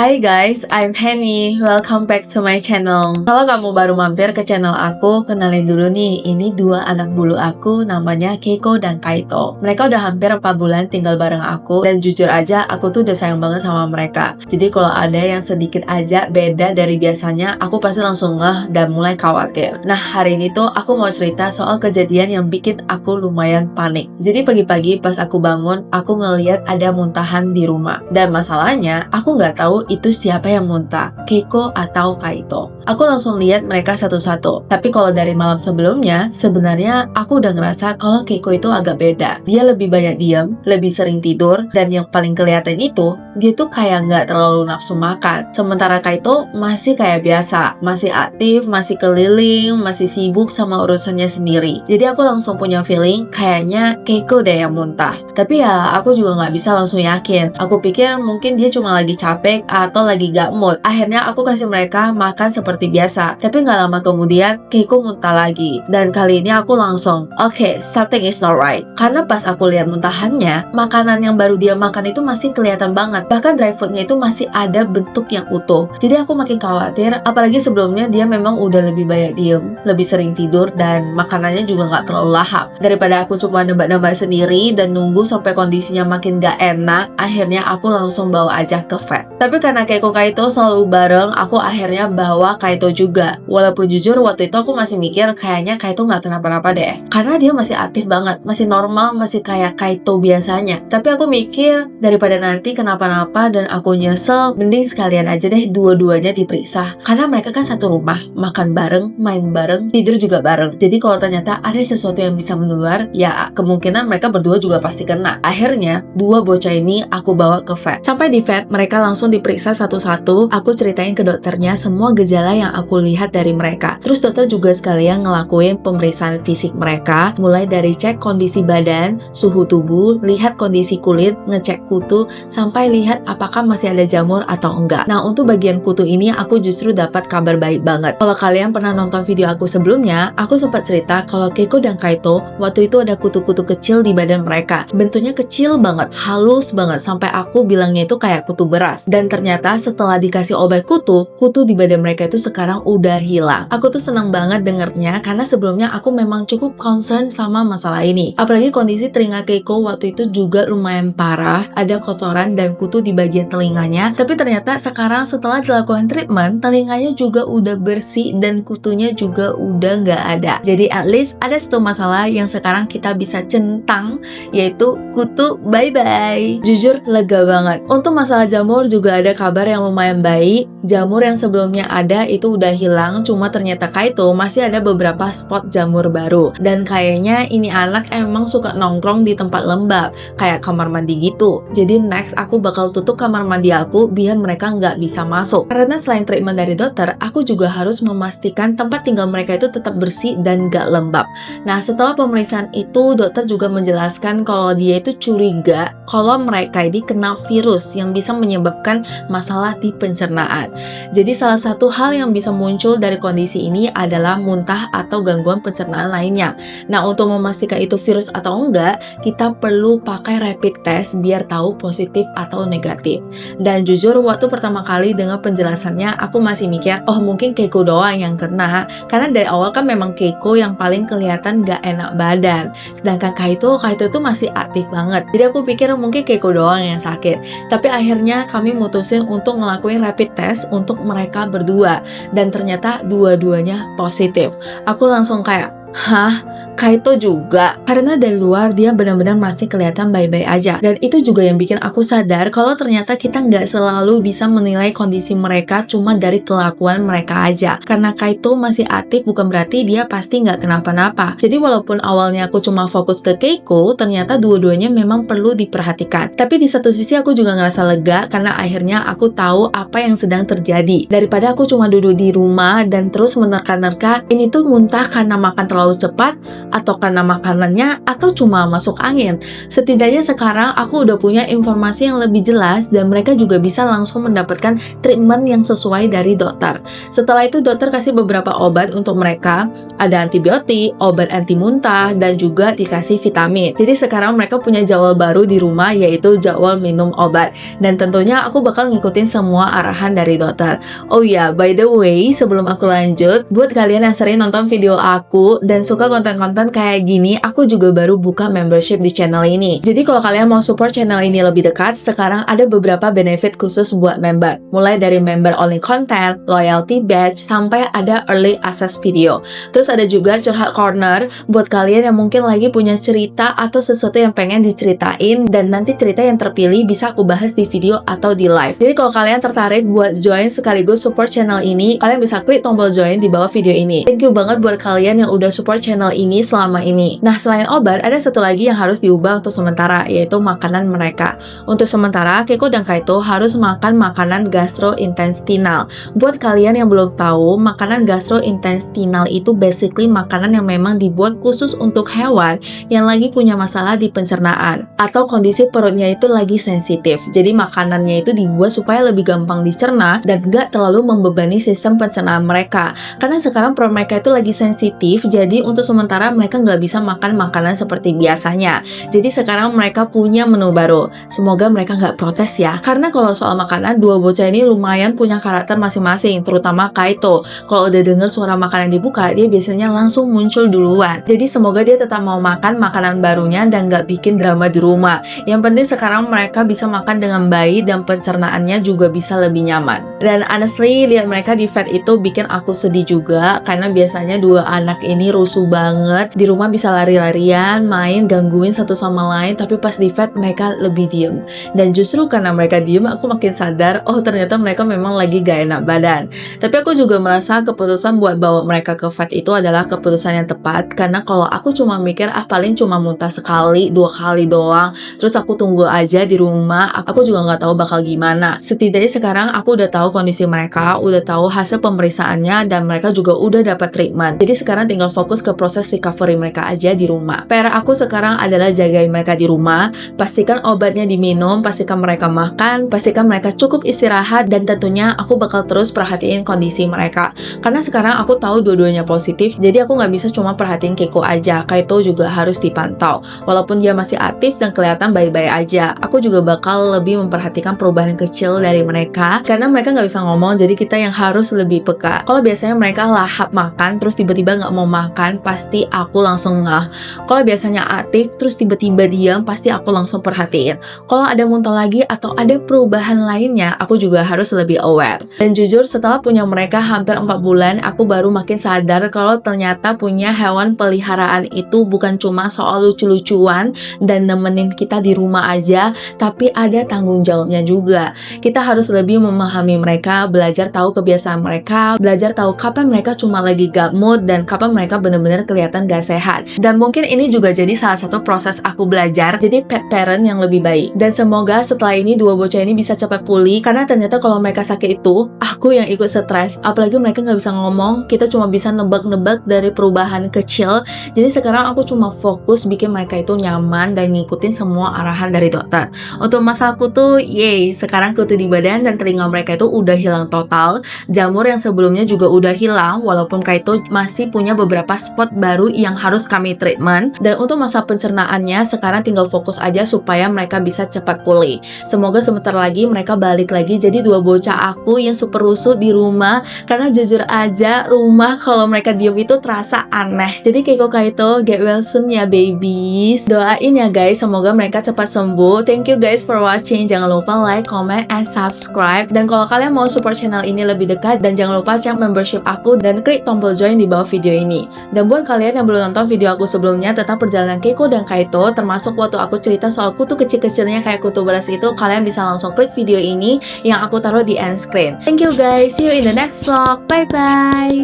Hai guys, I'm Henny. Welcome back to my channel. Kalau kamu baru mampir ke channel aku, kenalin dulu nih, ini dua anak bulu aku namanya Keiko dan Kaito. Mereka udah hampir 4 bulan tinggal bareng aku, dan jujur aja aku tuh udah sayang banget sama mereka. Jadi kalau ada yang sedikit aja beda dari biasanya, aku pasti langsung ngeh dan mulai khawatir. Nah, hari ini tuh aku mau cerita soal kejadian yang bikin aku lumayan panik. Jadi pagi-pagi pas aku bangun, aku ngeliat ada muntahan di rumah. Dan masalahnya, aku nggak tahu itu siapa yang muntah, Keiko atau Kaito. Aku langsung lihat mereka satu-satu. Tapi kalau dari malam sebelumnya, sebenarnya aku udah ngerasa kalau Keiko itu agak beda. Dia lebih banyak diam, lebih sering tidur, dan yang paling kelihatan itu, dia tuh kayak nggak terlalu nafsu makan. Sementara Kaito masih kayak biasa, masih aktif, masih keliling, masih sibuk sama urusannya sendiri. Jadi aku langsung punya feeling kayaknya Keiko deh yang muntah. Tapi ya aku juga nggak bisa langsung yakin. Aku pikir mungkin dia cuma lagi capek atau lagi gak mood. Akhirnya aku kasih mereka makan seperti biasa. Tapi gak lama kemudian Keiko muntah lagi. Dan kali ini aku langsung okay, something is not right. Karena pas aku lihat muntahannya, makanan yang baru dia makan itu masih kelihatan banget. Bahkan dry foodnya itu masih ada bentuk yang utuh. Jadi aku makin khawatir. Apalagi sebelumnya dia memang udah lebih banyak diem, lebih sering tidur, dan makanannya juga gak terlalu lahap. Daripada aku cuma nebak-nebak sendiri dan nunggu sampai kondisinya makin gak enak, akhirnya aku langsung bawa aja ke vet. Tapi karena Keiko Kaito selalu bareng, aku akhirnya bawa Kaito juga. Walaupun jujur waktu itu aku masih mikir kayaknya Kaito nggak kenapa-napa deh. Karena dia masih aktif banget, masih normal, masih kayak Kaito biasanya. Tapi aku mikir daripada nanti kenapa-napa dan aku nyesel, mending sekalian aja deh dua-duanya diperiksa. Karena mereka kan satu rumah, makan bareng, main bareng, tidur juga bareng. Jadi kalau ternyata ada sesuatu yang bisa menular, ya kemungkinan mereka berdua juga pasti kena. Akhirnya, dua bocah ini aku bawa ke vet. Sampai di vet, mereka langsung diperiksa satu-satu. Aku ceritain ke dokternya semua gejala yang aku lihat dari mereka. Terus dokter juga sekalian ngelakuin pemeriksaan fisik mereka, mulai dari cek kondisi badan, suhu tubuh, lihat kondisi kulit, ngecek kutu, sampai lihat apakah masih ada jamur atau enggak. Nah, untuk bagian kutu ini aku justru dapat kabar baik banget. Kalau kalian pernah nonton video aku sebelumnya, aku sempat cerita kalau Keiko dan Kaito waktu itu ada kutu-kutu kecil di badan mereka. Bentuknya kecil banget, halus banget, sampai aku bilangnya itu kayak kutu beras. Dan ternyata setelah dikasih obat kutu di badan mereka itu sekarang udah hilang. Aku tuh seneng banget dengernya karena sebelumnya aku memang cukup concern sama masalah ini. Apalagi kondisi telinga Keiko waktu itu juga lumayan parah, ada kotoran dan kutu di bagian telinganya. Tapi ternyata sekarang setelah dilakukan treatment, telinganya juga udah bersih dan kutunya juga udah nggak ada. Jadi at least ada satu masalah yang sekarang kita bisa centang, yaitu kutu bye-bye. Jujur lega banget. Untuk masalah jamur juga ada kabar yang lumayan baik. Jamur yang sebelumnya ada itu udah hilang, cuma ternyata Kaito masih ada beberapa spot jamur baru. Dan kayaknya ini anak emang suka nongkrong di tempat lembab, kayak kamar mandi gitu. Jadi next aku bakal tutup kamar mandi aku biar mereka nggak bisa masuk. Karena selain treatment dari dokter, aku juga harus memastikan tempat tinggal mereka itu tetap bersih dan nggak lembab. Nah, setelah pemeriksaan itu, dokter juga menjelaskan kalau dia itu curiga kalau mereka ini kena virus yang bisa menyebabkan masalah di pencernaan. Jadi salah satu hal yang bisa muncul dari kondisi ini adalah muntah atau gangguan pencernaan lainnya. Nah, untuk memastikan itu virus atau enggak, kita perlu pakai rapid test biar tahu positif atau negatif. Dan jujur waktu pertama kali dengar penjelasannya, aku masih mikir, oh mungkin Keiko doang yang kena. Karena dari awal kan memang Keiko yang paling kelihatan gak enak badan. Sedangkan Kaito tuh masih aktif banget. Jadi aku pikir mungkin Keiko doang yang sakit. Tapi akhirnya kami mutusin untuk ngelakuin rapid test untuk mereka berdua. Dan ternyata dua-duanya positif. Aku langsung kayak, hah? Kaito juga? Karena dari luar dia benar-benar masih kelihatan baik-baik aja. Dan itu juga yang bikin aku sadar kalau ternyata kita nggak selalu bisa menilai kondisi mereka cuma dari kelakuan mereka aja. Karena Kaito masih aktif bukan berarti dia pasti nggak kenapa-napa. Jadi walaupun awalnya aku cuma fokus ke Keiko, ternyata dua-duanya memang perlu diperhatikan. Tapi di satu sisi aku juga ngerasa lega karena akhirnya aku tahu apa yang sedang terjadi. Daripada aku cuma duduk di rumah dan terus menerka-nerka, ini tuh muntah karena makan terlalu cepat atau karena makanannya, atau cuma masuk angin. Setidaknya sekarang aku udah punya informasi yang lebih jelas dan mereka juga bisa langsung mendapatkan treatment yang sesuai dari dokter. Setelah itu dokter kasih beberapa obat untuk mereka, ada antibiotik, obat anti muntah, dan juga dikasih vitamin. Jadi sekarang mereka punya jadwal baru di rumah, yaitu jadwal minum obat. Dan tentunya aku bakal ngikutin semua arahan dari dokter. Oh ya, by the way, sebelum aku lanjut, buat kalian yang sering nonton video aku dan suka konten-konten kayak gini, aku juga baru buka membership di channel ini. Jadi kalau kalian mau support channel ini lebih dekat, sekarang ada beberapa benefit khusus buat member. Mulai dari member only content, loyalty badge, sampai ada early access video. Terus ada juga curhat corner buat kalian yang mungkin lagi punya cerita atau sesuatu yang pengen diceritain, dan nanti cerita yang terpilih bisa aku bahas di video atau di live. Jadi kalau kalian tertarik buat join sekaligus support channel ini, kalian bisa klik tombol join di bawah video ini. Thank you banget buat kalian yang udah support channel ini selama ini. Nah, selain obat, ada satu lagi yang harus diubah untuk sementara, yaitu makanan mereka. Untuk sementara, Keiko dan Kaito harus makan makanan gastrointestinal. Buat kalian yang belum tahu, makanan gastrointestinal itu basically makanan yang memang dibuat khusus untuk hewan yang lagi punya masalah di pencernaan atau kondisi perutnya itu lagi sensitif. Jadi makanannya itu dibuat supaya lebih gampang dicerna dan gak terlalu membebani sistem pencernaan mereka. Karena sekarang perut mereka itu lagi sensitif, jadi untuk sementara mereka nggak bisa makan makanan seperti biasanya. Jadi sekarang mereka punya menu baru. Semoga mereka nggak protes ya. Karena kalau soal makanan, dua bocah ini lumayan punya karakter masing-masing, terutama Kaito. Kalau udah denger suara makanan dibuka, dia biasanya langsung muncul duluan. Jadi semoga dia tetap mau makan makanan barunya dan nggak bikin drama di rumah. Yang penting sekarang mereka bisa makan dengan baik dan pencernaannya juga bisa lebih nyaman. Dan honestly, lihat mereka di vet itu bikin aku sedih juga, karena biasanya dua anak ini rusuh banget. Di rumah bisa lari-larian, main, gangguin satu sama lain, tapi pas di vet mereka lebih diem. Dan justru karena mereka diem, aku makin sadar, oh ternyata mereka memang lagi gak enak badan. Tapi aku juga merasa keputusan buat bawa mereka ke vet itu adalah keputusan yang tepat, karena kalau aku cuma mikir, paling cuma muntah sekali, 2 kali doang, terus aku tunggu aja di rumah, aku juga nggak tahu bakal gimana. Setidaknya sekarang aku udah tahu kondisi mereka, udah tahu hasil pemeriksaannya, dan mereka juga udah dapat treatment. Jadi sekarang tinggal fokus ke proses recovery mereka aja di rumah. PR aku sekarang adalah jagain mereka di rumah, pastikan obatnya diminum, pastikan mereka makan, pastikan mereka cukup istirahat, dan tentunya aku bakal terus perhatiin kondisi mereka. Karena sekarang aku tahu dua-duanya positif, jadi aku nggak bisa cuma perhatiin Keiko aja, Kaito juga harus dipantau. Walaupun dia masih aktif dan kelihatan baik-baik aja, aku juga bakal lebih memperhatikan perubahan kecil dari mereka, karena mereka nggak bisa ngomong, jadi kita yang harus lebih peka. Kalau biasanya mereka lahap makan, terus tiba-tiba nggak mau makan, pasti aku langsung ngeh. Kalau biasanya aktif, terus tiba-tiba diam, pasti aku langsung perhatiin. Kalau ada muntah lagi atau ada perubahan lainnya, aku juga harus lebih aware. Dan jujur, setelah punya mereka hampir 4 bulan, aku baru makin sadar kalau ternyata punya hewan peliharaan itu bukan cuma soal lucu-lucuan dan nemenin kita di rumah aja, tapi ada tanggung jawabnya juga. Kita harus lebih memahami mereka, belajar tahu kebiasaan mereka, belajar tahu kapan mereka cuma lagi gak mood dan kapan mereka benar-benar kelihatan gak sehat. Dan mungkin ini juga jadi salah satu proses aku belajar jadi pet parent yang lebih baik. Dan semoga setelah ini dua bocah ini bisa cepat pulih, karena ternyata kalau mereka sakit itu, aku yang ikut stres. Apalagi mereka gak bisa ngomong, kita cuma bisa nebak-nebak dari perubahan kecil. Jadi sekarang aku cuma fokus bikin mereka itu nyaman dan ngikutin semua arahan dari dokter. Untuk masalah kutu, yeay, sekarang kutu di badan dan telinga mereka itu udah hilang total. Jamur yang sebelumnya juga udah hilang, walaupun Kaito masih punya beberapa spot baru yang harus kami treatment. Dan untuk masa pencernaannya, sekarang tinggal fokus aja supaya mereka bisa cepat pulih. Semoga sebentar lagi mereka balik lagi jadi dua bocah aku yang super rusuh di rumah, karena jujur aja rumah kalau mereka diem itu terasa aneh. Jadi Keiko Kaito, get well soon ya babies. Doain ya guys, semoga mereka cepat sembuh. Thank you guys for watching. Jangan lupa like, comment, and subscribe. Dan kalau kalian mau support channel ini lebih dekat, dan jangan lupa cek membership aku dan klik tombol join di bawah video ini. Dan buat kalian yang belum nonton video aku sebelumnya tentang perjalanan Keiko dan Kaito, termasuk waktu aku cerita soal kutu kecil-kecilnya kayak kutu beras itu, kalian bisa langsung klik video ini yang aku taruh di end screen. Thank you guys, see you in the next vlog. Bye bye.